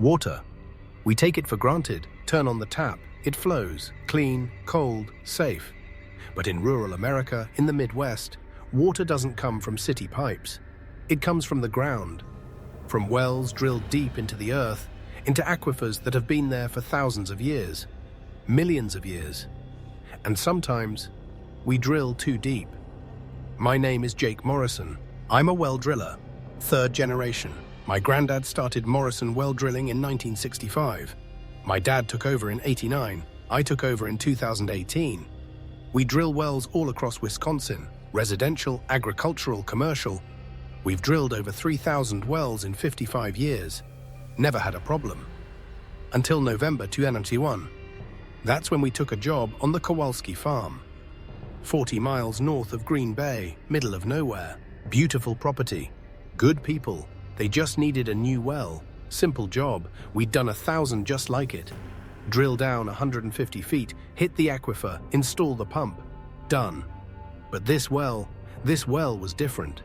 Water. We take it for granted, turn on the tap, it flows, clean, cold, safe. But in rural America, in the Midwest, water doesn't come from city pipes. It comes from the ground, from wells drilled deep into the earth, into aquifers that have been there for thousands of years, millions of years. And sometimes, we drill too deep. My name is Jake Morrison. I'm a well driller, third generation. My granddad started Morrison well drilling in 1965. My dad took over in '89. I took over in 2018. We drill wells all across Wisconsin, residential, agricultural, commercial. We've drilled over 3,000 wells in 55 years. Never had a problem. Until November 2021. That's when we took a job on the Kowalski farm. 40 miles north of Green Bay, middle of nowhere. Beautiful property. Good people. They just needed a new well. Simple job. We'd done 1,000 just like it. Drill down 150 feet, hit the aquifer, install the pump. Done. But this well was different.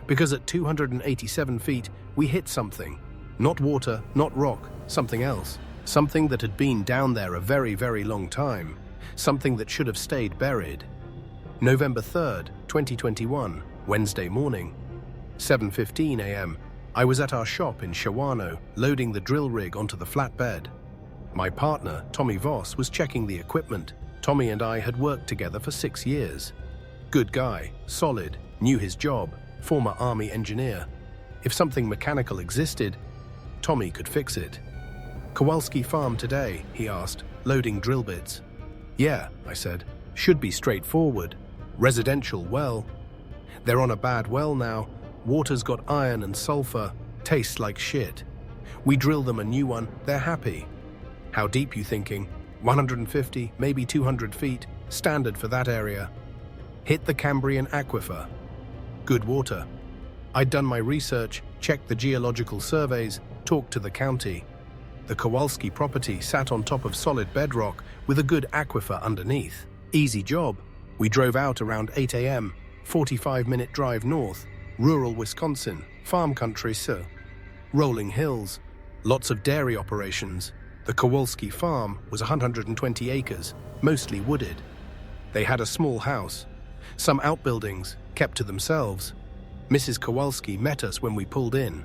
Because at 287 feet, we hit something. Not water, not rock, something else. Something that had been down there a very, very long time. Something that should have stayed buried. November 3rd, 2021, Wednesday morning. 7:15 a.m. I was at our shop in Shawano, loading the drill rig onto the flatbed. My partner, Tommy Voss, was checking the equipment. Tommy and I had worked together for 6 years. Good guy, solid, knew his job, former Army engineer. If something mechanical existed, Tommy could fix it. Kowalski farm today, he asked, loading drill bits. Yeah, I said, should be straightforward. Residential well. They're on a bad well now. Water's got iron and sulfur, tastes like shit. We drill them a new one, they're happy. How deep you thinking? 150, maybe 200 feet, standard for that area. Hit the Cambrian aquifer. Good water. I'd done my research, checked the geological surveys, talked to the county. The Kowalski property sat on top of solid bedrock with a good aquifer underneath. Easy job. We drove out around 8 a.m., 45-minute drive north, rural Wisconsin, farm country, sir. Rolling hills, lots of dairy operations. The Kowalski farm was 120 acres, mostly wooded. They had a small house, some outbuildings, kept to themselves. Mrs. Kowalski met us when we pulled in.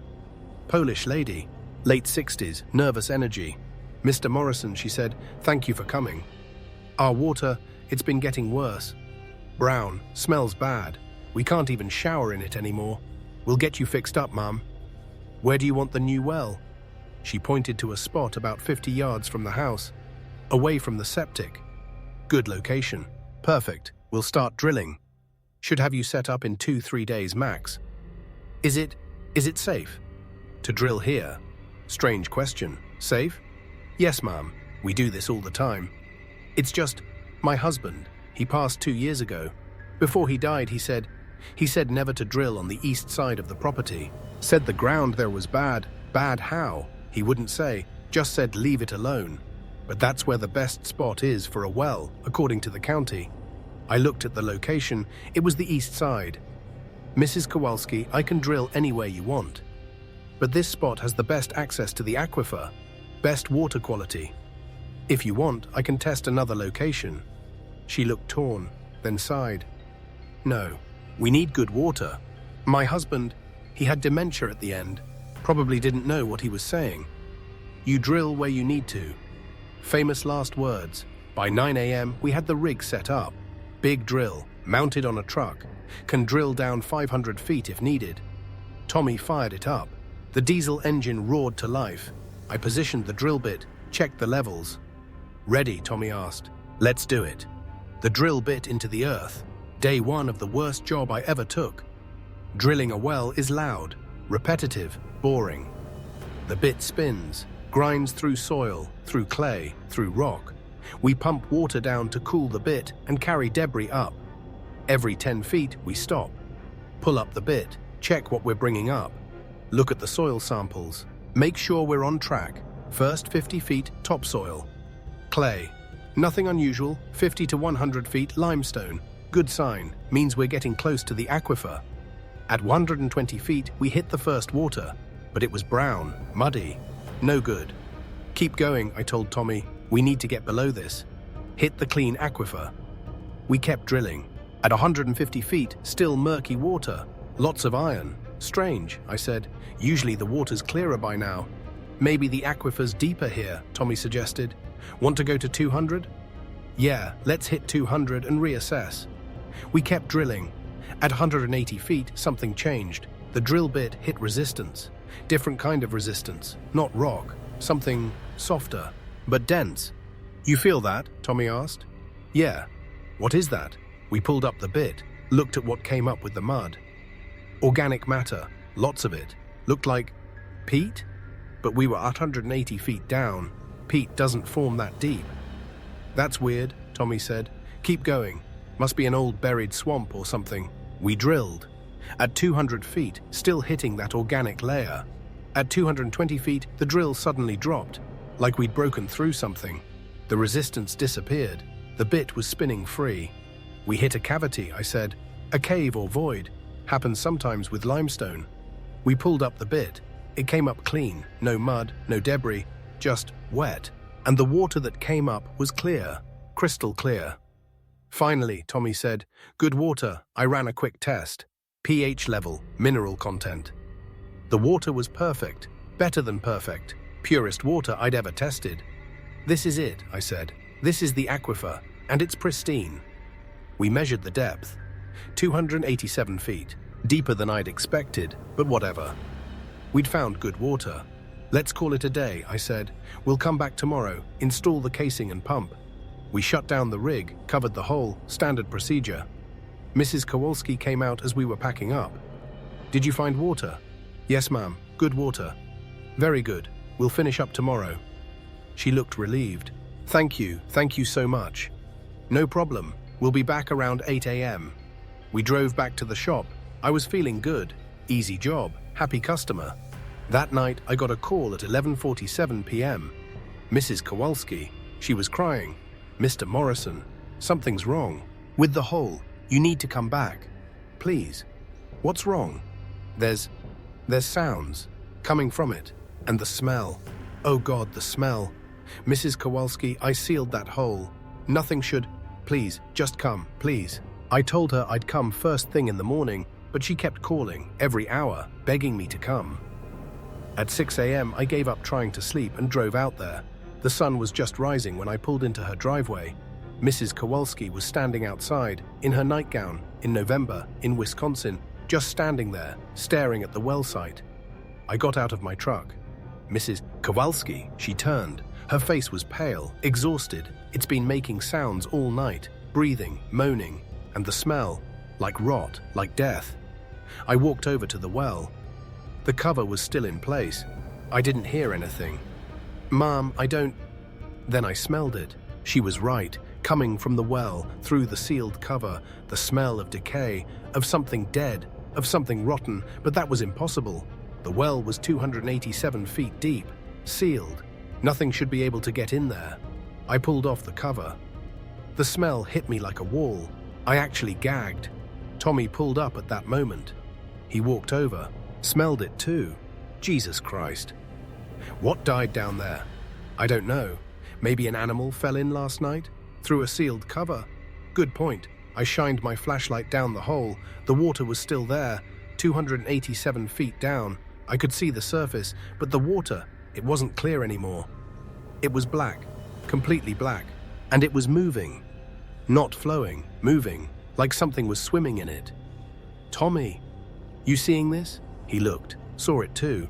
Polish lady, late 60s, nervous energy. Mr. Morrison, she said, thank you for coming. Our water, it's been getting worse. Brown, smells bad. We can't even shower in it anymore. We'll get you fixed up, Mum. Where do you want the new well? She pointed to a spot about 50 yards from the house, away from the septic. Good location. Perfect. We'll start drilling. Should have you set up in 2-3 days max. Is it safe to drill here? Strange question. Safe? Yes, ma'am. We do this all the time. It's just, my husband, he passed 2 years ago. Before he died, he said never to drill on the east side of the property. Said the ground there was bad. Bad how? He wouldn't say, just said leave it alone. But that's where the best spot is for a well, according to the county. I looked at the location, it was the east side. Mrs. Kowalski, I can drill anywhere you want. But this spot has the best access to the aquifer, best water quality. If you want, I can test another location. She looked torn, then sighed. No, we need good water. My husband, he had dementia at the end, probably didn't know what he was saying. You drill where you need to. Famous last words. By 9 a.m., we had the rig set up. Big drill, mounted on a truck, can drill down 500 feet if needed. Tommy fired it up. The diesel engine roared to life. I positioned the drill bit, checked the levels. Ready, Tommy asked. Let's do it. The drill bit into the earth. Day one of the worst job I ever took. Drilling a well is loud, repetitive, boring. The bit spins, grinds through soil, through clay, through rock. We pump water down to cool the bit and carry debris up. Every 10 feet, we stop. Pull up the bit, check what we're bringing up. Look at the soil samples. Make sure we're on track. First 50 feet, topsoil. Clay. Nothing unusual, 50 to 100 feet, limestone. Good sign, means we're getting close to the aquifer. At 120 feet, we hit the first water, but it was brown, muddy. No good. Keep going, I told Tommy. We need to get below this. Hit the clean aquifer. We kept drilling. At 150 feet, still murky water. Lots of iron. Strange, I said. Usually the water's clearer by now. Maybe the aquifer's deeper here, Tommy suggested. Want to go to 200? Yeah, let's hit 200 and reassess. We kept drilling. At 180 feet, something changed. The drill bit hit resistance. Different kind of resistance. Not rock. Something softer, but dense. You feel that? Tommy asked. Yeah. What is that? We pulled up the bit, looked at what came up with the mud. Organic matter, lots of it. Looked like peat? But we were 180 feet down. Peat doesn't form that deep. That's weird, Tommy said. Keep going. Must be an old buried swamp or something. We drilled. At 200 feet, still hitting that organic layer. At 220 feet, the drill suddenly dropped, like we'd broken through something. The resistance disappeared. The bit was spinning free. We hit a cavity, I said. A cave or void. Happens sometimes with limestone. We pulled up the bit. It came up clean. No mud, no debris, just wet. And the water that came up was clear. Crystal clear. Finally, Tommy said, good water. I ran a quick test. pH level, mineral content. The water was perfect, better than perfect, purest water I'd ever tested. This is it, I said. This is the aquifer, and it's pristine. We measured the depth. 287 feet, deeper than I'd expected, but whatever. We'd found good water. Let's call it a day, I said. We'll come back tomorrow, install the casing and pump. We shut down the rig, covered the hole, standard procedure. Mrs. Kowalski came out as we were packing up. Did you find water? Yes, ma'am. Good water. Very good. We'll finish up tomorrow. She looked relieved. Thank you so much. No problem. We'll be back around 8 a.m. We drove back to the shop. I was feeling good. Easy job. Happy customer. That night, I got a call at 11:47 p.m. Mrs. Kowalski. She was crying. Mr. Morrison, something's wrong. With the hole, you need to come back. Please. What's wrong? There's sounds coming from it. And the smell. Oh God, the smell. Mrs. Kowalski, I sealed that hole. Nothing should. Please, just come, please. I told her I'd come first thing in the morning, but she kept calling every hour, begging me to come. At 6 a.m., I gave up trying to sleep and drove out there. The sun was just rising when I pulled into her driveway. Mrs. Kowalski was standing outside, in her nightgown, in November, in Wisconsin, just standing there, staring at the well site. I got out of my truck. Mrs. Kowalski, she turned. Her face was pale, exhausted. It's been making sounds all night, breathing, moaning, and the smell, like rot, like death. I walked over to the well. The cover was still in place. I didn't hear anything. Mom, I don't... Then I smelled it. She was right. Coming from the well, through the sealed cover, the smell of decay, of something dead, of something rotten, but that was impossible. The well was 287 feet deep, sealed. Nothing should be able to get in there. I pulled off the cover. The smell hit me like a wall. I actually gagged. Tommy pulled up at that moment. He walked over, smelled it too. Jesus Christ. What died down there? I don't know. Maybe an animal fell in last night? Through a sealed cover? Good point. I shined my flashlight down the hole. The water was still there, 287 feet down. I could see the surface, but the water, it wasn't clear anymore. It was black, completely black, and it was moving. Not flowing, moving, like something was swimming in it. Tommy, you seeing this? He looked, saw it too.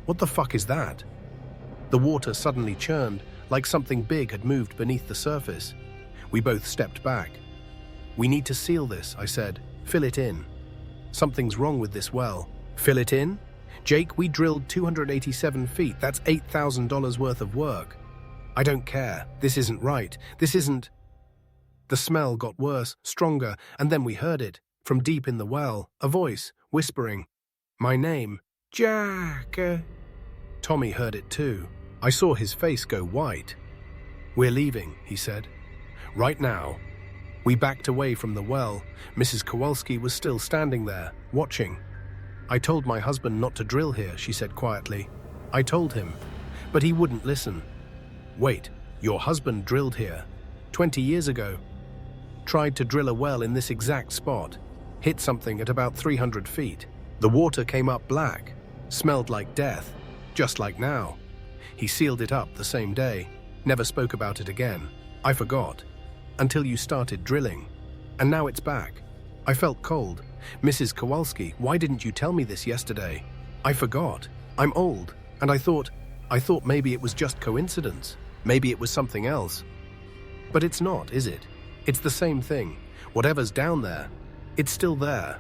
What the fuck is that? The water suddenly churned, like something big had moved beneath the surface. We both stepped back. We need to seal this, I said. Fill it in. Something's wrong with this well. Fill it in? Jake, we drilled 287 feet. That's $8,000 worth of work. I don't care. This isn't right. This isn't... The smell got worse, stronger, and then we heard it. From deep in the well, a voice, whispering. My name. Jack. Tommy heard it too. I saw his face go white. We're leaving, he said. Right now. We backed away from the well. Mrs. Kowalski was still standing there, watching. I told my husband not to drill here, she said quietly. I told him. But he wouldn't listen. Wait, your husband drilled here 20 years ago. Tried to drill a well in this exact spot. Hit something at about 300 feet. The water came up black, smelled like death, just like now. He sealed it up the same day, never spoke about it again. I forgot, until you started drilling. And now it's back. I felt cold. Mrs. Kowalski, why didn't you tell me this yesterday? I forgot. I'm old, and I thought maybe it was just coincidence. Maybe it was something else. But it's not, is it? It's the same thing. Whatever's down there, it's still there.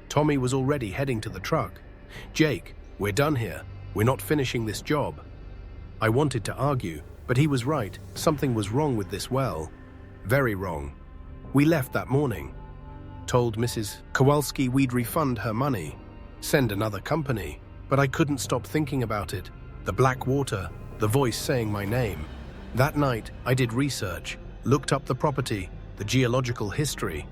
Tommy was already heading to the truck. Jake, we're done here. We're not finishing this job. I wanted to argue, but he was right. Something was wrong with this well. Very wrong. We left that morning. Told Mrs. Kowalski we'd refund her money. Send another company. But I couldn't stop thinking about it. The black water, the voice saying my name. That night, I did research, looked up the property, the geological history,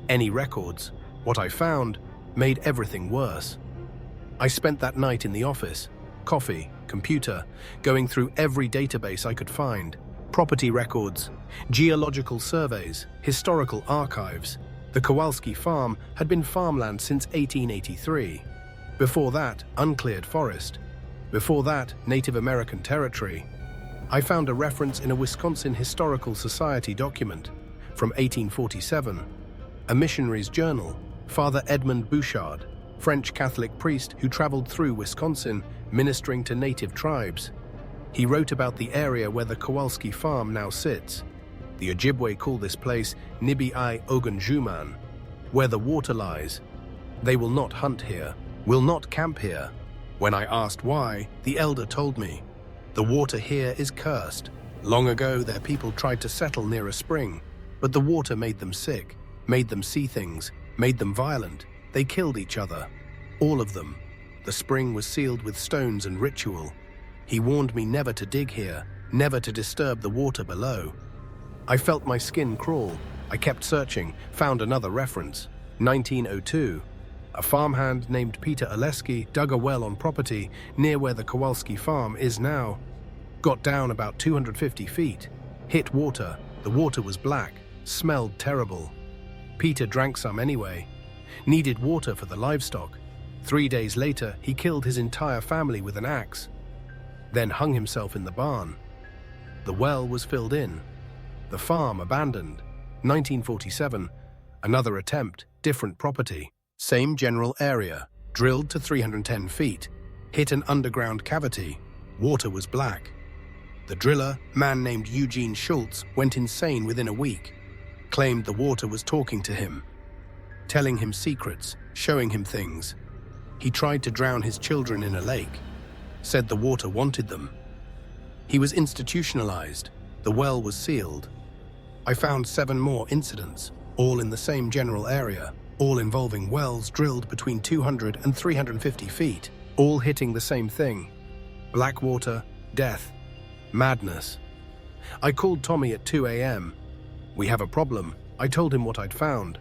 any records. What I found made everything worse. I spent that night in the office, coffee, computer, going through every database I could find, property records, geological surveys, historical archives. The Kowalski farm had been farmland since 1883. Before that, uncleared forest. Before that, Native American territory. I found a reference in a Wisconsin Historical Society document from 1847, a missionary's journal, Father Edmund Bouchard, French Catholic priest who traveled through Wisconsin ministering to native tribes. He wrote about the area where the Kowalski farm now sits. The Ojibwe call this place Nibi-i Ogunjuman, where the water lies. They will not hunt here, will not camp here. When I asked why, the elder told me, the water here is cursed. Long ago, their people tried to settle near a spring, but the water made them sick, made them see things, made them violent. They killed each other. All of them. The spring was sealed with stones and ritual. He warned me never to dig here, never to disturb the water below. I felt my skin crawl. I kept searching, found another reference. 1902. A farmhand named Peter Oleski dug a well on property near where the Kowalski farm is now. Got down about 250 feet. Hit water. The water was black. Smelled terrible. Peter drank some anyway. Needed water for the livestock. 3 days later, he killed his entire family with an axe. Then hung himself in the barn. The well was filled in. The farm abandoned. 1947. Another attempt, different property. Same general area, drilled to 310 feet, hit an underground cavity. Water was black. The driller, man named Eugene Schultz, went insane within a week. Claimed the water was talking to him, telling him secrets, showing him things. He tried to drown his children in a lake. Said the water wanted them. He was institutionalized. The well was sealed. I found 7 more incidents, all in the same general area. All involving wells drilled between 200 and 350 feet, all hitting the same thing. Black water, death, madness. I called Tommy at 2 a.m. We have a problem. I told him what I'd found.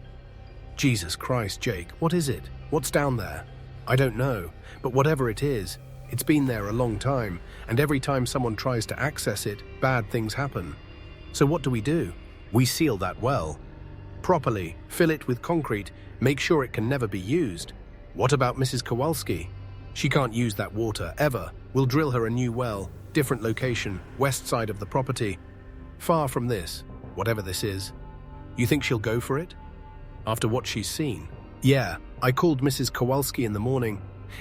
Jesus Christ, Jake, what is it? What's down there? I don't know, but whatever it is, it's been there a long time, and every time someone tries to access it, bad things happen. So what do? We seal that well. Properly, fill it with concrete, make sure it can never be used. What about Mrs. Kowalski? She can't use that water, ever. We'll drill her a new well, different location, west side of the property. Far from this, whatever this is. You think she'll go for it? After what she's seen? Yeah, I called Mrs. Kowalski in the morning,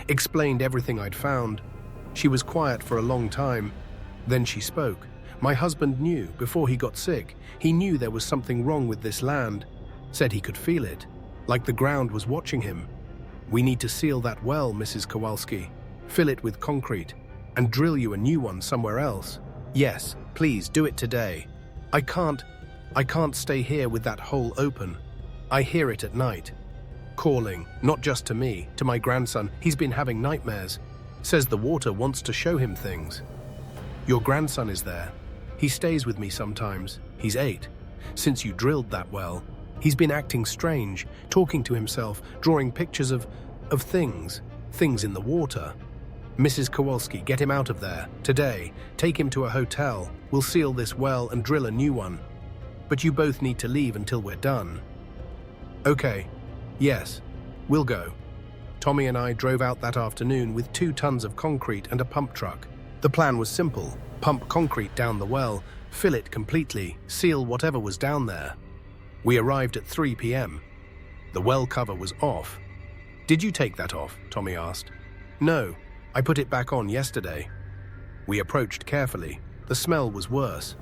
explained everything I'd found. She was quiet for a long time. Then she spoke. My husband knew, before he got sick, he knew there was something wrong with this land. Said he could feel it, like the ground was watching him. We need to seal that well, Mrs. Kowalski. Fill it with concrete, and drill you a new one somewhere else. Yes, please do it today. I can't stay here with that hole open. I hear it at night. Calling, not just to me, to my grandson. He's been having nightmares. Says the water wants to show him things. Your grandson is there. He stays with me sometimes. He's 8. Since you drilled that well, he's been acting strange, talking to himself, drawing pictures of things in the water. Mrs. Kowalski, get him out of there. Today. Take him to a hotel. We'll seal this well and drill a new one. But you both need to leave until we're done. Okay. Yes. We'll go. Tommy and I drove out that afternoon with 2 tons of concrete and a pump truck. The plan was simple. Pump concrete down the well, fill it completely, seal whatever was down there. We arrived at 3 p.m. The well cover was off. Did you take that off? Tommy asked. No, I put it back on yesterday. We approached carefully. The smell was worse.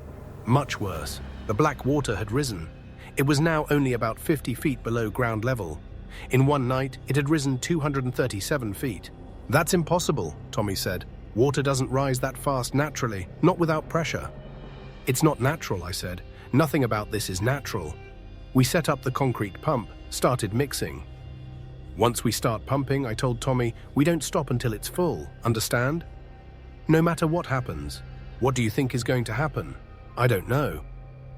Much worse. The black water had risen. It was now only about 50 feet below ground level. In one night, it had risen 237 feet. That's impossible, Tommy said. Water doesn't rise that fast naturally, not without pressure. It's not natural, I said. Nothing about this is natural. We set up the concrete pump, started mixing. Once we start pumping, I told Tommy, we don't stop until it's full, understand? No matter what happens. What do you think is going to happen? I don't know.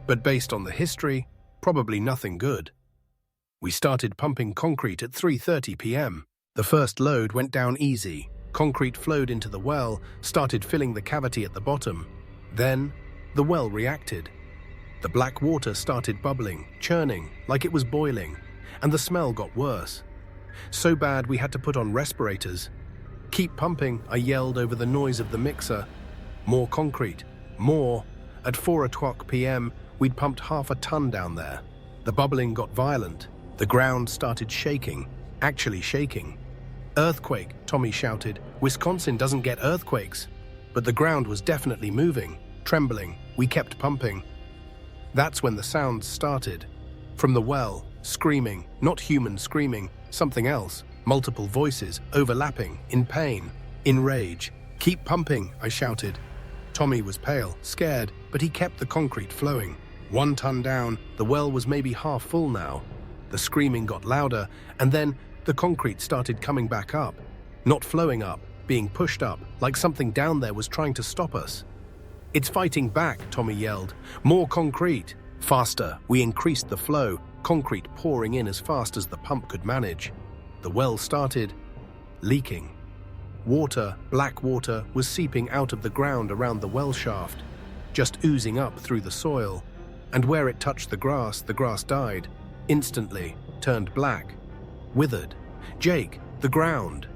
But based on the history, probably nothing good. We started pumping concrete at 3:30 p.m. The first load went down easy. Concrete flowed into the well, started filling the cavity at the bottom. Then, the well reacted. The black water started bubbling, churning, like it was boiling, and the smell got worse. So bad we had to put on respirators. Keep pumping, I yelled over the noise of the mixer. More concrete, more. At 4 o'clock p.m., we'd pumped half a ton down there. The bubbling got violent. The ground started shaking, actually shaking. Earthquake, Tommy shouted. Wisconsin doesn't get earthquakes. But the ground was definitely moving, trembling. We kept pumping. That's when the sounds started. From the well, screaming, not human screaming, something else. Multiple voices, overlapping, in pain, in rage. Keep pumping, I shouted. Tommy was pale, scared, but he kept the concrete flowing. 1 ton down, the well was maybe half full now. The screaming got louder, and then the concrete started coming back up. Not flowing up, being pushed up, like something down there was trying to stop us. It's fighting back, Tommy yelled. More concrete. Faster. We increased the flow, concrete pouring in as fast as the pump could manage. The well started leaking. Water, black water, was seeping out of the ground around the well shaft, just oozing up through the soil. And where it touched the grass died, instantly, turned black, withered. Jake, the ground.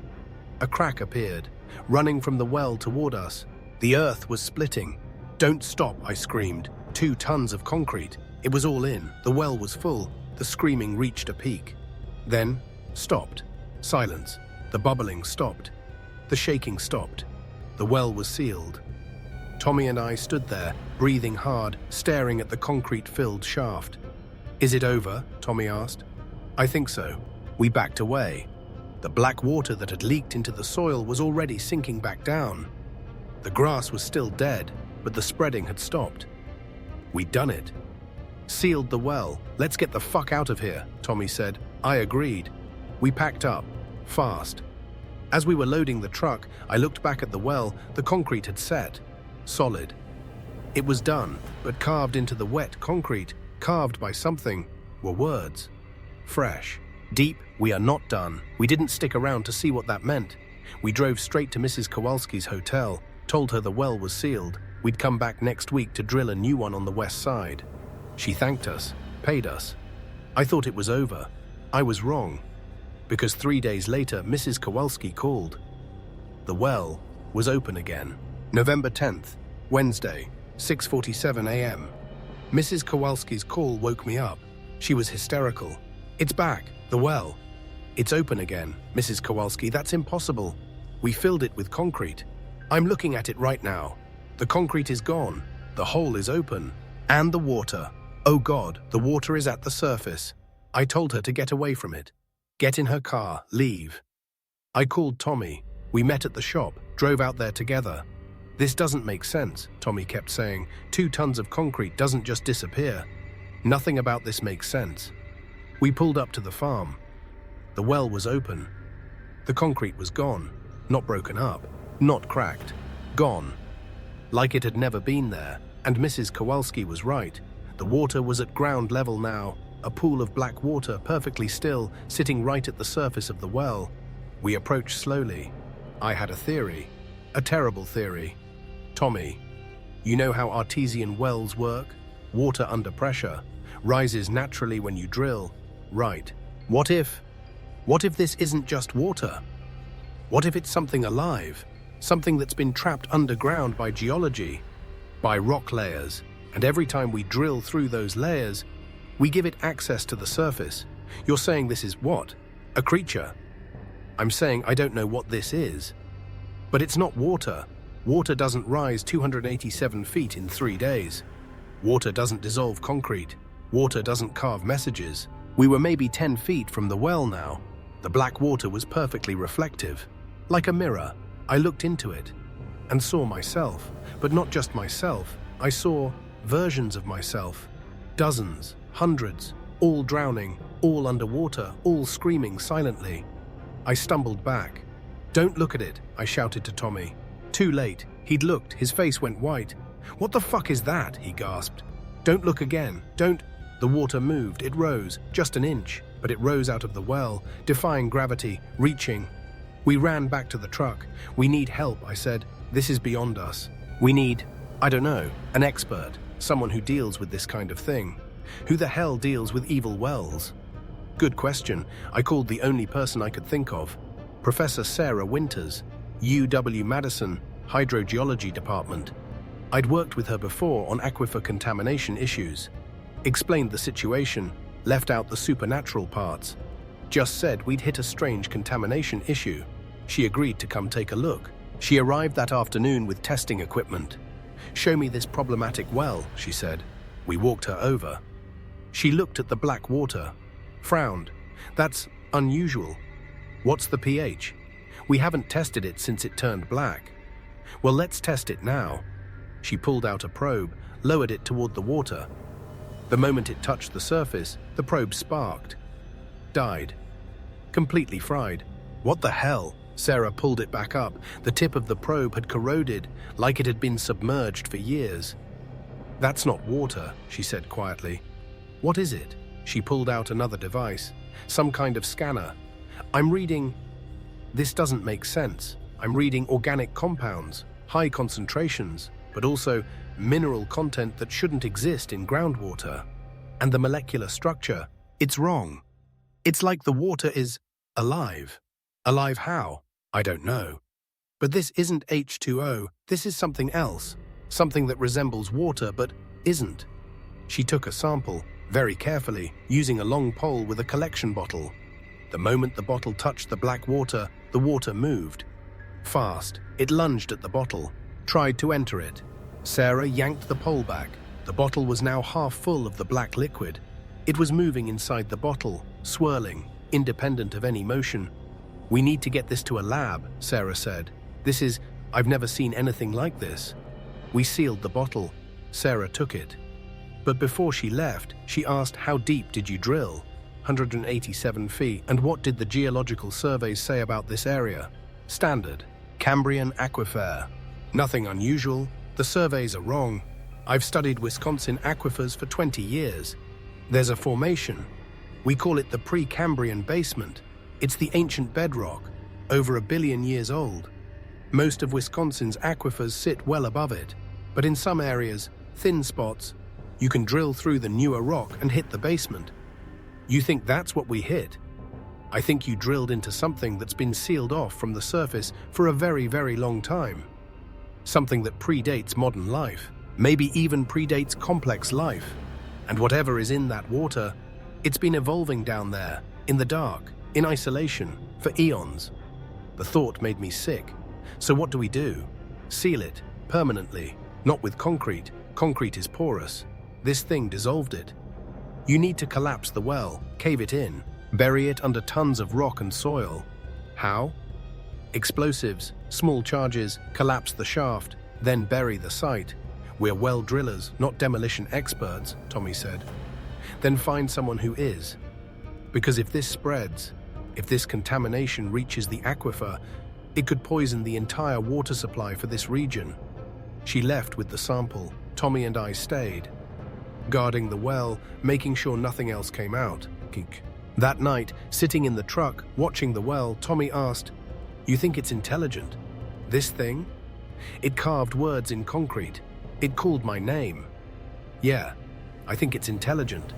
A crack appeared, running from the well toward us. The earth was splitting. Don't stop, I screamed. 2 tons of concrete. It was all in. The well was full. The screaming reached a peak. Then, stopped. Silence. The bubbling stopped. The shaking stopped. The well was sealed. Tommy and I stood there, breathing hard, staring at the concrete-filled shaft. Is it over? Tommy asked. I think so. We backed away. The black water that had leaked into the soil was already sinking back down. The grass was still dead, but the spreading had stopped. We'd done it. Sealed the well. Let's get the fuck out of here, Tommy said. I agreed. We packed up. Fast. As we were loading the truck, I looked back at the well. The concrete had set. Solid. It was done, but carved into the wet concrete, carved by something, were words. Fresh. Deep, we are not done. We didn't stick around to see what that meant. We drove straight to Mrs. Kowalski's hotel, told her the well was sealed. We'd come back next week to drill a new one on the west side. She thanked us, paid us. I thought it was over. I was wrong. Because 3 days later, Mrs. Kowalski called. The well was open again. November 10th, Wednesday, 6:47 a.m. Mrs. Kowalski's call woke me up. She was hysterical. It's back, the well. It's open again, Mrs. Kowalski, that's impossible. We filled it with concrete. I'm looking at it right now. The concrete is gone. The hole is open. And the water. Oh God, the water is at the surface. I told her to get away from it. Get in her car, leave. I called Tommy. We met at the shop, drove out there together. This doesn't make sense, Tommy kept saying. 2 tons of concrete doesn't just disappear. Nothing about this makes sense. We pulled up to the farm. The well was open. The concrete was gone. Not broken up. Not cracked. Gone. Like it had never been there. And Mrs. Kowalski was right. The water was at ground level now. A pool of black water, perfectly still, sitting right at the surface of the well. We approached slowly. I had a theory, a terrible theory. Tommy, you know how artesian wells work? Water under pressure rises naturally when you drill. Right. What if this isn't just water? What if it's something alive? Something that's been trapped underground by geology, by rock layers, and every time we drill through those layers, we give it access to the surface. You're saying this is what? A creature? I'm saying I don't know what this is. But it's not water. Water doesn't rise 287 feet in 3 days. Water doesn't dissolve concrete. Water doesn't carve messages. We were maybe 10 feet from the well now. The black water was perfectly reflective. Like a mirror, I looked into it and saw myself. But not just myself. I saw versions of myself. Dozens, hundreds, all drowning, all underwater, all screaming silently. I stumbled back. "Don't look at it," I shouted to Tommy. Too late. He'd looked, his face went white. "What the fuck is that?" he gasped. "Don't look again, don't." The water moved, it rose, just an inch, but it rose out of the well, defying gravity, reaching. We ran back to the truck. "We need help," I said. "This is beyond us. We need, I don't know, an expert, someone who deals with this kind of thing. Who the hell deals with evil wells?" Good question. I called the only person I could think of. Professor Sarah Winters, UW-Madison, Hydrogeology Department. I'd worked with her before on aquifer contamination issues. Explained the situation, left out the supernatural parts. Just said we'd hit a strange contamination issue. She agreed to come take a look. She arrived that afternoon with testing equipment. "Show me this problematic well," she said. We walked her over. She looked at the black water, frowned. "That's unusual. What's the pH? We haven't tested it since it turned black." "Well, let's test it now." She pulled out a probe, lowered it toward the water. The moment it touched the surface, the probe sparked. Died. Completely fried. "What the hell?" Sarah pulled it back up. The tip of the probe had corroded, like it had been submerged for years. "That's not water," she said quietly. "What is it?" She pulled out another device, some kind of scanner. "I'm reading... This doesn't make sense. I'm reading organic compounds, high concentrations, but also mineral content that shouldn't exist in groundwater. And the molecular structure, it's wrong. It's like the water is alive. Alive how? I don't know. But this isn't H2O, this is something else. Something that resembles water but isn't." She took a sample, very carefully, using a long pole with a collection bottle. The moment the bottle touched the black water, the water moved. Fast, it lunged at the bottle, tried to enter it. Sarah yanked the pole back. The bottle was now half full of the black liquid. It was moving inside the bottle, swirling, independent of any motion. "We need to get this to a lab," Sarah said. I've never seen anything like this." We sealed the bottle. Sarah took it. But before she left, she asked, "How deep did you drill?" 187 feet. "And what did the geological surveys say about this area?" "Standard. Cambrian aquifer. Nothing unusual. The surveys are wrong. I've studied Wisconsin aquifers for 20 years. There's a formation. We call it the Precambrian basement. It's the ancient bedrock, over 1 billion years old. Most of Wisconsin's aquifers sit well above it, but in some areas, thin spots, you can drill through the newer rock and hit the basement. You think that's what we hit? I think you drilled into something that's been sealed off from the surface for a very, very long time. Something that predates modern life, maybe even predates complex life. And whatever is in that water, it's been evolving down there, in the dark, in isolation, for eons." The thought made me sick. So what do we do? Seal it, permanently, not with concrete. Concrete is porous. This thing dissolved it. You need to collapse the well, cave it in, bury it under tons of rock and soil. How? Explosives, small charges, collapse the shaft, then bury the site. "We're well drillers, not demolition experts," Tommy said. "Then find someone who is. Because if this spreads, if this contamination reaches the aquifer, it could poison the entire water supply for this region." She left with the sample. Tommy and I stayed, guarding the well, making sure nothing else came out. That night, sitting in the truck, watching the well, Tommy asked, You think it's intelligent? This thing? It carved words in concrete. It called my name. Yeah, I think it's intelligent.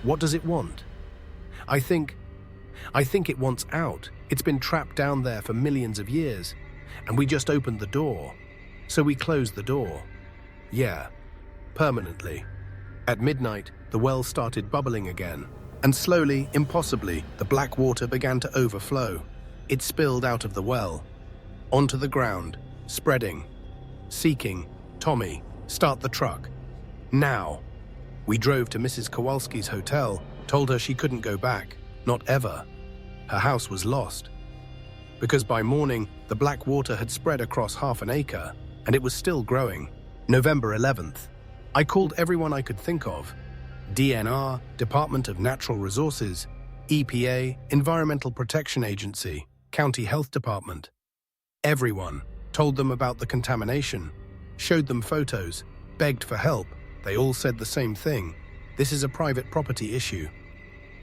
What does it want? I think it wants out. It's been trapped down there for millions of years, and we just opened the door. So we closed the door. Yeah, permanently. At midnight, the well started bubbling again, and slowly, impossibly, the black water began to overflow. It spilled out of the well, onto the ground, spreading, seeking, Tommy, start the truck. Now. We drove to Mrs. Kowalski's hotel, told her she couldn't go back, not ever. Her house was lost. Because by morning, the black water had spread across half an acre, and it was still growing. November 11th. I called everyone I could think of. DNR, Department of Natural Resources, EPA, Environmental Protection Agency, County Health Department. Everyone. Told them about the contamination, showed them photos, begged for help. They all said the same thing. This is a private property issue.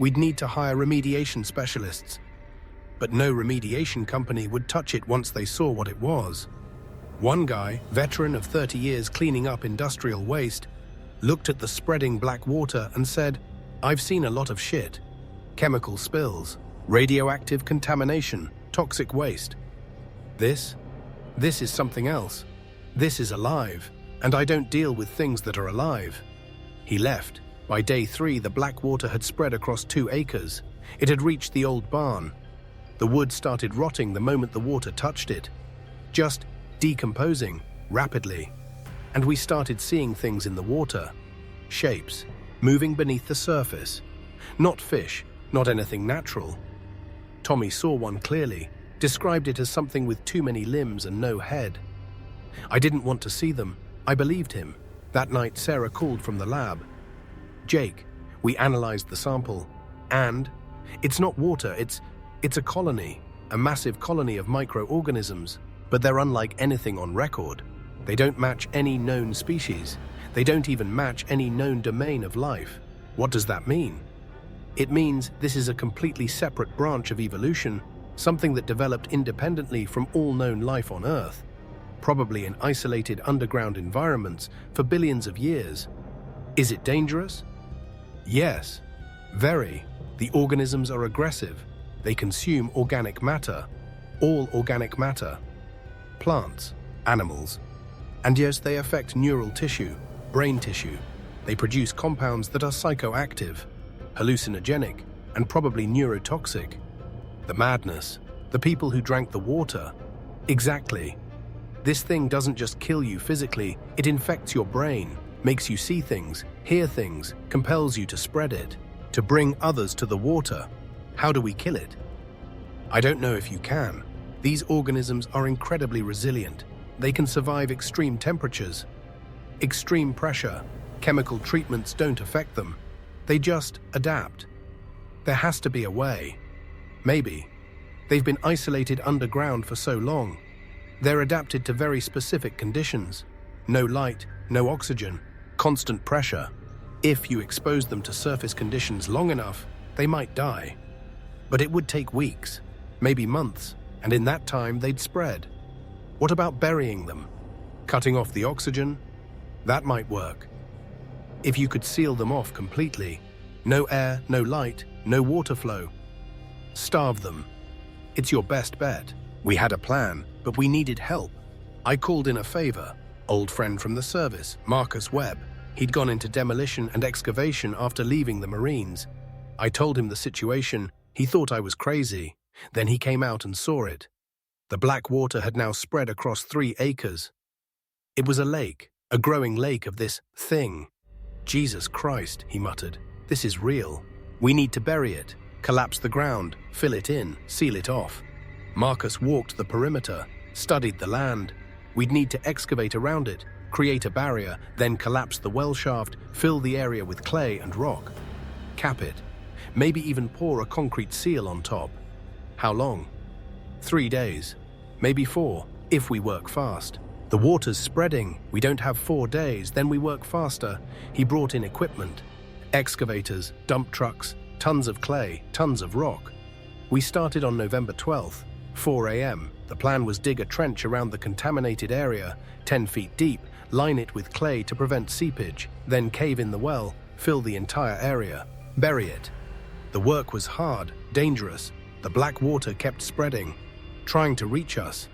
We'd need to hire remediation specialists. But no remediation company would touch it once they saw what it was. One guy, veteran of 30 years cleaning up industrial waste, looked at the spreading black water and said, "I've seen a lot of shit. Chemical spills, radioactive contamination, toxic waste. This is something else. This is alive, and I don't deal with things that are alive." He left. By day 3, the black water had spread across 2 acres. It had reached the old barn. The wood started rotting the moment the water touched it, just decomposing rapidly. And we started seeing things in the water, shapes, moving beneath the surface. Not fish, not anything natural. Tommy saw one clearly, described it as something with too many limbs and no head. I didn't want to see them. I believed him. That night, Sarah called from the lab. "Jake, we analyzed the sample, and it's not water, it's a colony, a massive colony of microorganisms, but they're unlike anything on record. They don't match any known species. They don't even match any known domain of life." What does that mean? It means this is a completely separate branch of evolution, something that developed independently from all known life on Earth, probably in isolated underground environments for billions of years. Is it dangerous? Yes, very. The organisms are aggressive. They consume organic matter, all organic matter, plants, animals. And yes, they affect neural tissue, brain tissue. They produce compounds that are psychoactive, hallucinogenic, and probably neurotoxic. The madness, the people who drank the water. Exactly. This thing doesn't just kill you physically, it infects your brain, makes you see things, hear things, compels you to spread it, to bring others to the water. How do we kill it? I don't know if you can. These organisms are incredibly resilient. They can survive extreme temperatures, extreme pressure. Chemical treatments don't affect them. They just adapt. There has to be a way. Maybe. They've been isolated underground for so long. They're adapted to very specific conditions. No light, no oxygen, constant pressure. If you expose them to surface conditions long enough, they might die. But it would take weeks, maybe months, and in that time they'd spread. What about burying them? Cutting off the oxygen? That might work. If you could seal them off completely, no air, no light, no water flow. Starve them. It's your best bet. We had a plan, but we needed help. I called in a favor. Old friend from the service, Marcus Webb. He'd gone into demolition and excavation after leaving the Marines. I told him the situation. He thought I was crazy. Then he came out and saw it. The black water had now spread across 3 acres. It was a lake, a growing lake of this thing. "Jesus Christ," he muttered. "This is real. We need to bury it, collapse the ground, fill it in, seal it off." Marcus walked the perimeter, studied the land. We'd need to excavate around it, create a barrier, then collapse the well shaft, fill the area with clay and rock. Cap it. Maybe even pour a concrete seal on top. How long? 3 days. Maybe 4, if we work fast. The water's spreading. We don't have 4 days, then we work faster. He brought in equipment. Excavators, dump trucks, tons of clay, tons of rock. We started on November 12th. 4 a.m. The plan was dig a trench around the contaminated area, 10 feet deep, line it with clay to prevent seepage, then cave in the well, fill the entire area, bury it. The work was hard, dangerous. The black water kept spreading, trying to reach us.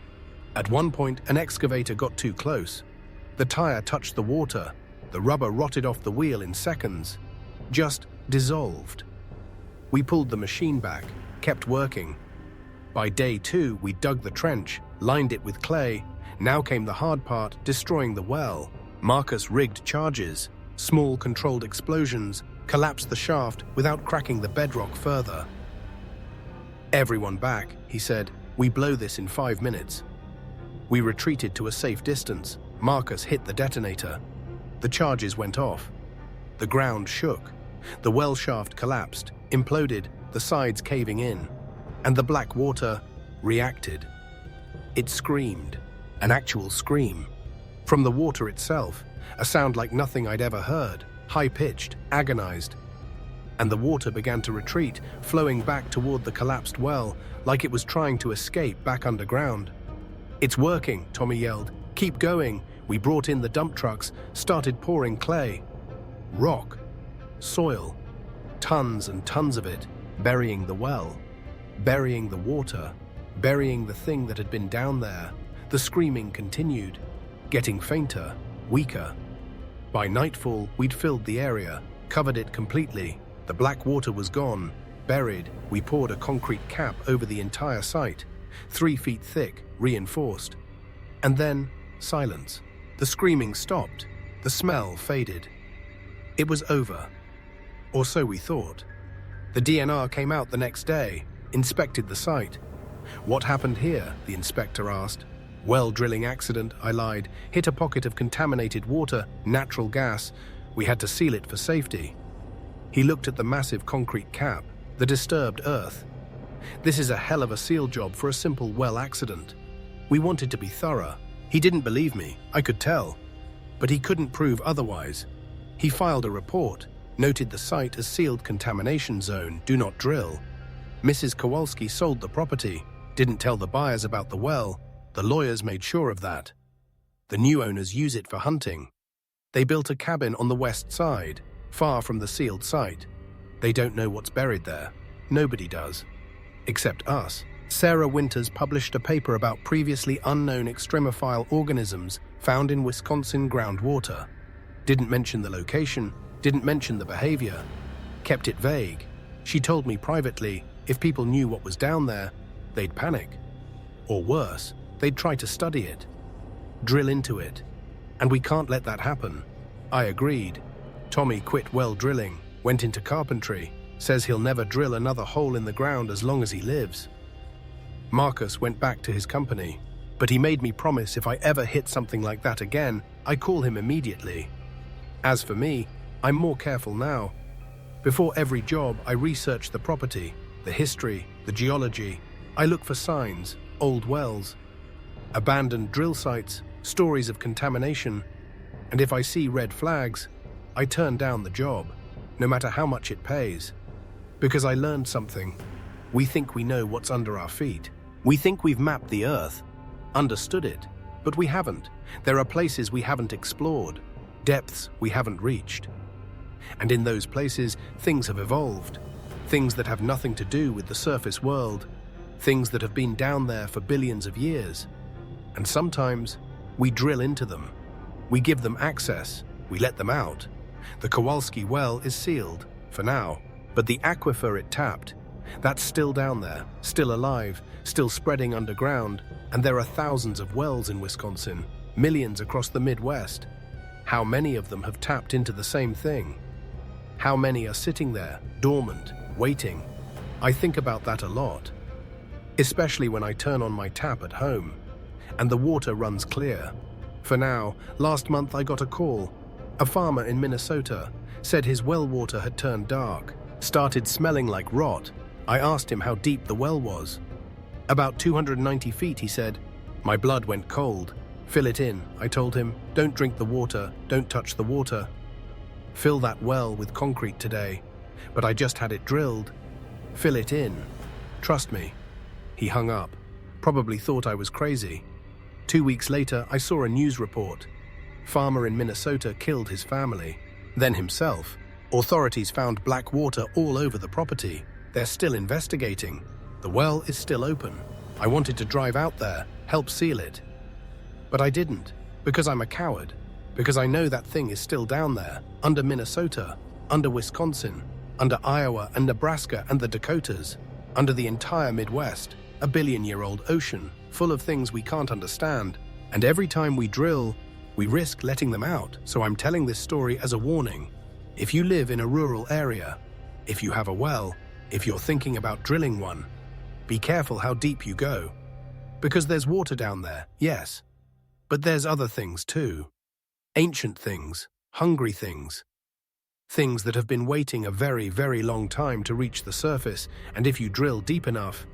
At one point, an excavator got too close. The tire touched the water. The rubber rotted off the wheel in seconds. Just dissolved. We pulled the machine back, kept working. By day 2, we dug the trench, lined it with clay. Now came the hard part, destroying the well. Marcus rigged charges. Small controlled explosions collapsed the shaft without cracking the bedrock further. "Everyone back," he said. "We blow this in 5 minutes." We retreated to a safe distance. Marcus hit the detonator. The charges went off. The ground shook. The well shaft collapsed, imploded, the sides caving in. And the black water reacted. It screamed, an actual scream. From the water itself, a sound like nothing I'd ever heard, high-pitched, agonized. And the water began to retreat, flowing back toward the collapsed well, like it was trying to escape back underground. "It's working," Tommy yelled. "Keep going." We brought in the dump trucks, started pouring clay. Rock, soil, tons and tons of it, burying the well, burying the water, burying the thing that had been down there. The screaming continued, getting fainter, weaker. By nightfall, we'd filled the area, covered it completely. The black water was gone, buried. We poured a concrete cap over the entire site, 3 feet thick, reinforced. And then, silence. The screaming stopped. The smell faded. It was over. Or so we thought. The DNR came out the next day, inspected the site. "What happened here?" the inspector asked. "Well drilling accident," I lied. "Hit a pocket of contaminated water, natural gas. We had to seal it for safety." He looked at the massive concrete cap, the disturbed earth. "This is a hell of a seal job for a simple well accident." We wanted to be thorough. He didn't believe me, I could tell. But he couldn't prove otherwise. He filed a report, noted the site as sealed contamination zone, do not drill. Mrs. Kowalski sold the property, didn't tell the buyers about the well. The lawyers made sure of that. The new owners use it for hunting. They built a cabin on the west side, far from the sealed site. They don't know what's buried there. Nobody does. Except us. Sarah Winters published a paper about previously unknown extremophile organisms found in Wisconsin groundwater. Didn't mention the location, didn't mention the behavior, kept it vague. She told me privately, if people knew what was down there, they'd panic. Or worse, they'd try to study it, drill into it. And we can't let that happen. I agreed. Tommy quit well drilling, went into carpentry, says he'll never drill another hole in the ground as long as he lives. Marcus went back to his company, but he made me promise if I ever hit something like that again, I call him immediately. As for me, I'm more careful now. Before every job, I research the property, the history, the geology. I look for signs, old wells, abandoned drill sites, stories of contamination, and if I see red flags, I turn down the job, no matter how much it pays. Because I learned something. We think we know what's under our feet. We think we've mapped the earth, understood it, but we haven't. There are places we haven't explored, depths we haven't reached. And in those places, things have evolved. Things that have nothing to do with the surface world. Things that have been down there for billions of years. And sometimes, we drill into them. We give them access. We let them out. The Kowalski well is sealed, for now. But the aquifer it tapped, that's still down there, still alive, still spreading underground. And there are thousands of wells in Wisconsin, millions across the Midwest. How many of them have tapped into the same thing? How many are sitting there, dormant, waiting? I think about that a lot. Especially when I turn on my tap at home, and the water runs clear. For now, last month I got a call. A farmer in Minnesota said his well water had turned dark, started smelling like rot. I asked him how deep the well was. About 290 feet, he said. My blood went cold. Fill it in, I told him. Don't drink the water, don't touch the water. Fill that well with concrete today, but I just had it drilled. Fill it in. Trust me. He hung up. Probably thought I was crazy. 2 weeks later, I saw a news report. Farmer in Minnesota killed his family, then himself. Authorities found black water all over the property. They're still investigating. The well is still open. I wanted to drive out there, help seal it. But I didn't, because I'm a coward. Because I know that thing is still down there, under Minnesota, under Wisconsin, under Iowa and Nebraska and the Dakotas, under the entire Midwest, a billion-year-old ocean, full of things we can't understand. And every time we drill, we risk letting them out. So I'm telling this story as a warning. If you live in a rural area, if you have a well, if you're thinking about drilling one, be careful how deep you go. Because there's water down there, yes. But there's other things too. Ancient things, hungry things. Things that have been waiting a very, very long time to reach the surface, and if you drill deep enough,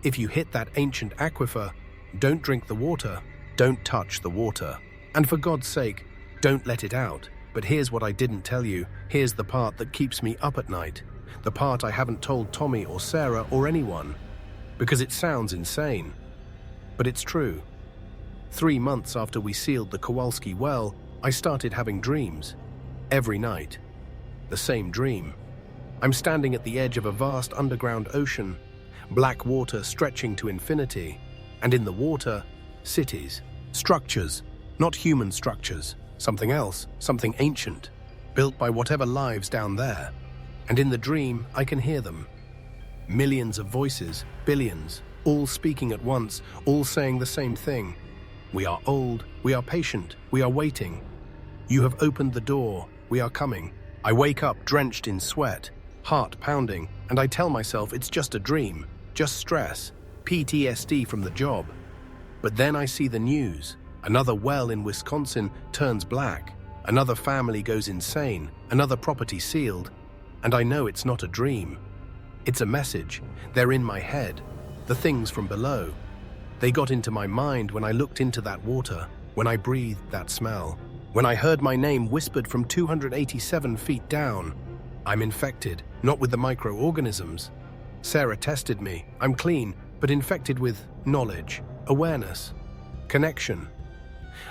if you hit that ancient aquifer, don't drink the water, don't touch the water. And for God's sake, don't let it out. But here's what I didn't tell you. Here's the part that keeps me up at night. The part I haven't told Tommy or Sarah or anyone. Because it sounds insane. But it's true. 3 months after we sealed the Kowalski well, I started having dreams. Every night. The same dream. I'm standing at the edge of a vast underground ocean, black water stretching to infinity, and in the water, cities, structures, not human structures, something else, something ancient, built by whatever lives down there. And in the dream, I can hear them. Millions of voices, billions, all speaking at once, all saying the same thing. We are old, we are patient, we are waiting. You have opened the door, we are coming. I wake up drenched in sweat, heart pounding, and I tell myself it's just a dream, just stress, PTSD from the job. But then I see the news. Another well in Wisconsin turns black, another family goes insane, another property sealed, and I know it's not a dream. It's a message. They're in my head, the things from below. They got into my mind when I looked into that water, when I breathed that smell, when I heard my name whispered from 287 feet down. I'm infected, not with the microorganisms. Sarah tested me. I'm clean, but infected with knowledge, awareness, connection.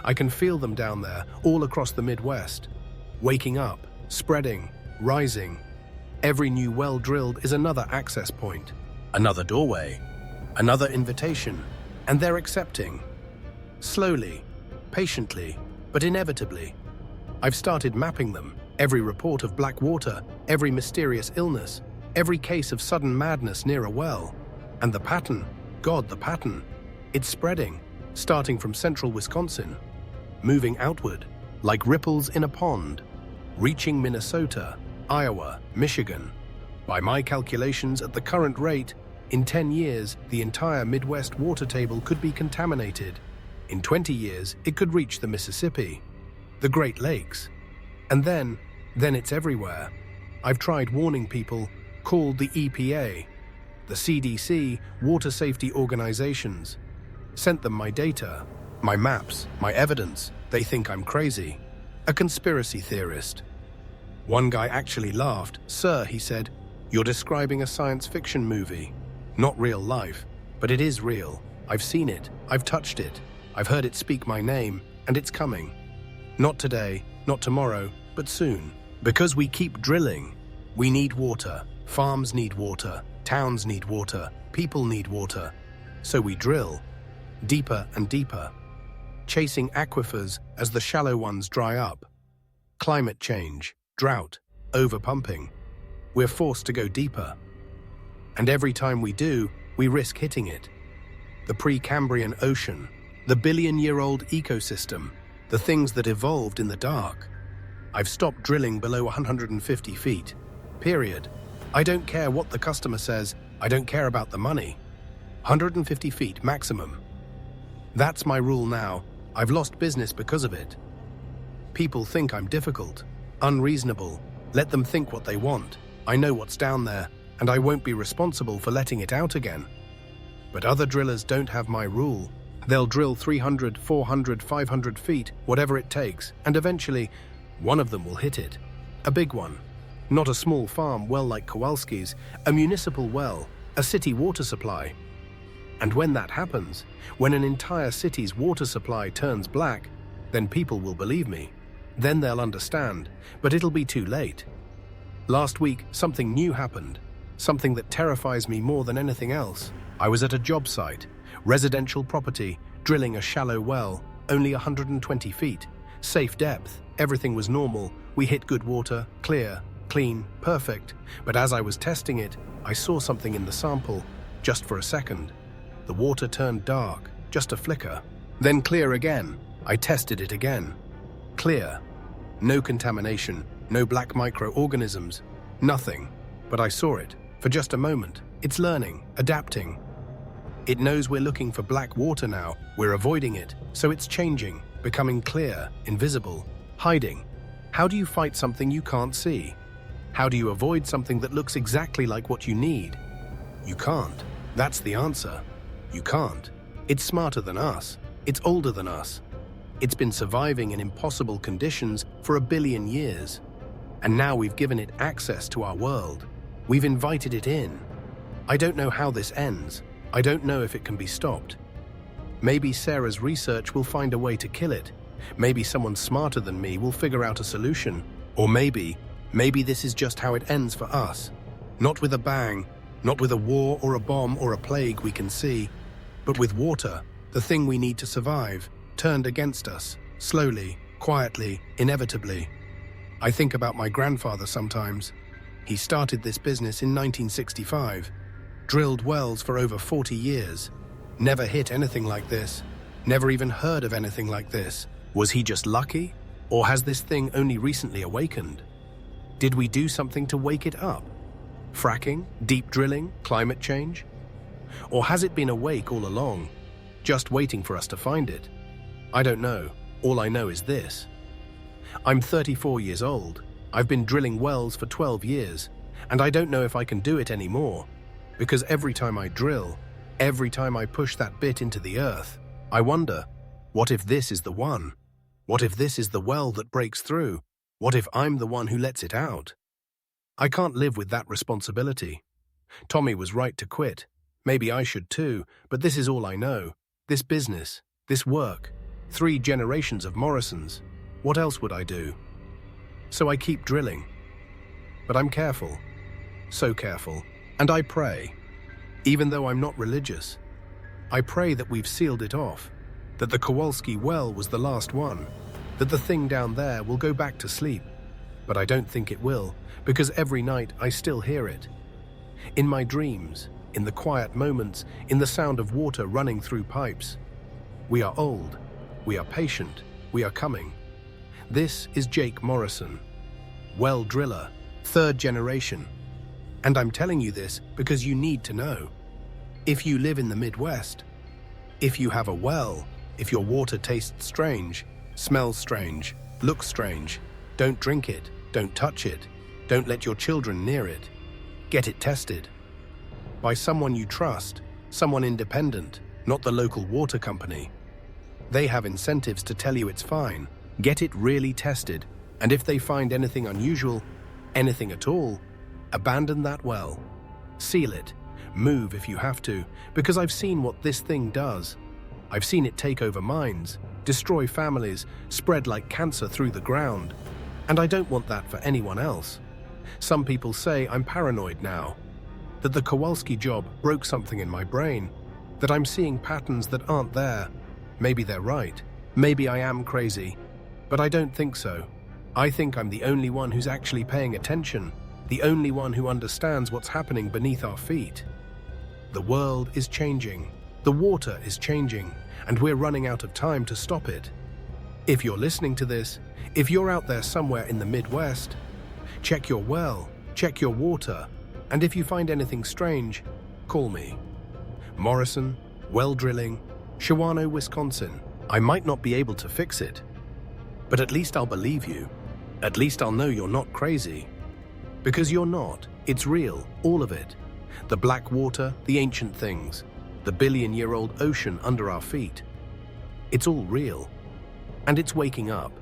I can feel them down there, all across the Midwest. Waking up, spreading, rising. Every new well drilled is another access point, another doorway, another invitation, and they're accepting. Slowly, patiently, but inevitably. I've started mapping them, every report of black water, every mysterious illness, every case of sudden madness near a well. And the pattern, God, the pattern, it's spreading, starting from central Wisconsin, moving outward, like ripples in a pond, reaching Minnesota, Iowa, Michigan. By my calculations, at the current rate, in 10 years, the entire Midwest water table could be contaminated. In 20 years, it could reach the Mississippi, the Great Lakes. And then it's everywhere. I've tried warning people, called the EPA, the CDC, water safety organizations. Sent them my data, my maps, my evidence. They think I'm crazy, a conspiracy theorist. One guy actually laughed. "Sir," he said, "you're describing a science fiction movie. Not real life, but it is real. I've seen it, I've touched it, I've heard it speak my name, and it's coming. Not today, not tomorrow, but soon. Because we keep drilling. We need water. Farms need water. Towns need water. People need water. So we drill. Deeper and deeper. Chasing aquifers as the shallow ones dry up. Climate change, drought, overpumping. We're forced to go deeper. And every time we do, we risk hitting it. The Precambrian ocean, the billion-year-old ecosystem, the things that evolved in the dark. I've stopped drilling below 150 feet. Period. I don't care what the customer says. I don't care about the money. 150 feet maximum. That's my rule now. I've lost business because of it. People think I'm difficult, unreasonable. Let them think what they want. I know what's down there, and I won't be responsible for letting it out again. But other drillers don't have my rule. They'll drill 300, 400, 500 feet, whatever it takes, and eventually, one of them will hit it. A big one. Not a small farm well like Kowalski's, a municipal well, a city water supply. And when that happens, when an entire city's water supply turns black, then people will believe me. Then they'll understand, but it'll be too late. Last week, something new happened, something that terrifies me more than anything else. I was at a job site, residential property, drilling a shallow well, only 120 feet, safe depth, everything was normal, we hit good water, clear, clean, perfect. But as I was testing it, I saw something in the sample, just for a second. The water turned dark, just a flicker. Then clear again. I tested it again. Clear. No contamination, no black microorganisms, nothing. But I saw it, for just a moment. It's learning, adapting. It knows we're looking for black water now. We're avoiding it, so it's changing, becoming clear, invisible, hiding. How do you fight something you can't see? How do you avoid something that looks exactly like what you need? You can't. That's the answer. You can't. It's smarter than us. It's older than us. It's been surviving in impossible conditions for 1 billion years. And now we've given it access to our world. We've invited it in. I don't know how this ends. I don't know if it can be stopped. Maybe Sarah's research will find a way to kill it. Maybe someone smarter than me will figure out a solution. Or maybe this is just how it ends for us. Not with a bang, not with a war or a bomb or a plague we can see, but with water, the thing we need to survive, turned against us, slowly, quietly, inevitably. I think about my grandfather sometimes. He started this business in 1965, drilled wells for over 40 years, never hit anything like this, never even heard of anything like this. Was he just lucky? Or has this thing only recently awakened? Did we do something to wake it up? Fracking, deep drilling, climate change? Or has it been awake all along, just waiting for us to find it? I don't know. All I know is this. I'm 34 years old. I've been drilling wells for 12 years, and I don't know if I can do it anymore, because every time I drill, every time I push that bit into the earth, I wonder, what if this is the one? What if this is the well that breaks through? What if I'm the one who lets it out? I can't live with that responsibility. Tommy was right to quit. Maybe I should too, but this is all I know. This business, this work, 3 generations of Morrisons. What else would I do? So I keep drilling. But I'm careful, so careful, and I pray. Even though I'm not religious, I pray that we've sealed it off, that the Kowalski well was the last one, that the thing down there will go back to sleep. But I don't think it will, because every night I still hear it. In my dreams, in the quiet moments, in the sound of water running through pipes. We are old, we are patient, we are coming. This is Jake Morrison, well driller, 3rd generation. And I'm telling you this because you need to know. If you live in the Midwest, if you have a well, if your water tastes strange, smells strange, looks strange, don't drink it, don't touch it, don't let your children near it. Get it tested. By someone you trust, someone independent, not the local water company. They have incentives to tell you it's fine. Get it really tested, and if they find anything unusual, anything at all, abandon that well. Seal it. Move if you have to, because I've seen what this thing does. I've seen it take over minds, destroy families, spread like cancer through the ground. And I don't want that for anyone else. Some people say I'm paranoid now, that the Kowalski job broke something in my brain, that I'm seeing patterns that aren't there. Maybe they're right. Maybe I am crazy. But I don't think so. I think I'm the only one who's actually paying attention, the only one who understands what's happening beneath our feet. The world is changing. The water is changing, and we're running out of time to stop it. If you're listening to this, if you're out there somewhere in the Midwest, check your well, check your water, and if you find anything strange, call me. Morrison, well drilling, Shawano, Wisconsin. I might not be able to fix it, but at least I'll believe you. At least I'll know you're not crazy. Because you're not. It's real, all of it. The black water, the ancient things, the billion-year-old ocean under our feet. It's all real. And it's waking up.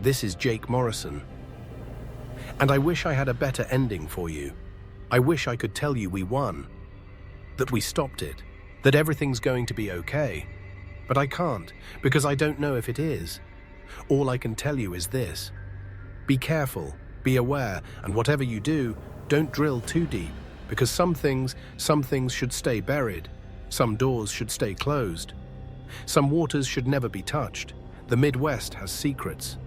This is Jake Morrison. And I wish I had a better ending for you. I wish I could tell you we won. That we stopped it. that everything's going to be okay. But I can't, because I don't know if it is. All I can tell you is this. Be careful, be aware, and whatever you do, don't drill too deep, because some things should stay buried. Some doors should stay closed. Some waters should never be touched. The Midwest has secrets.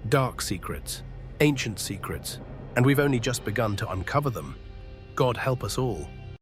Dark secrets, ancient secrets, and we've only just begun to uncover them. God help us all.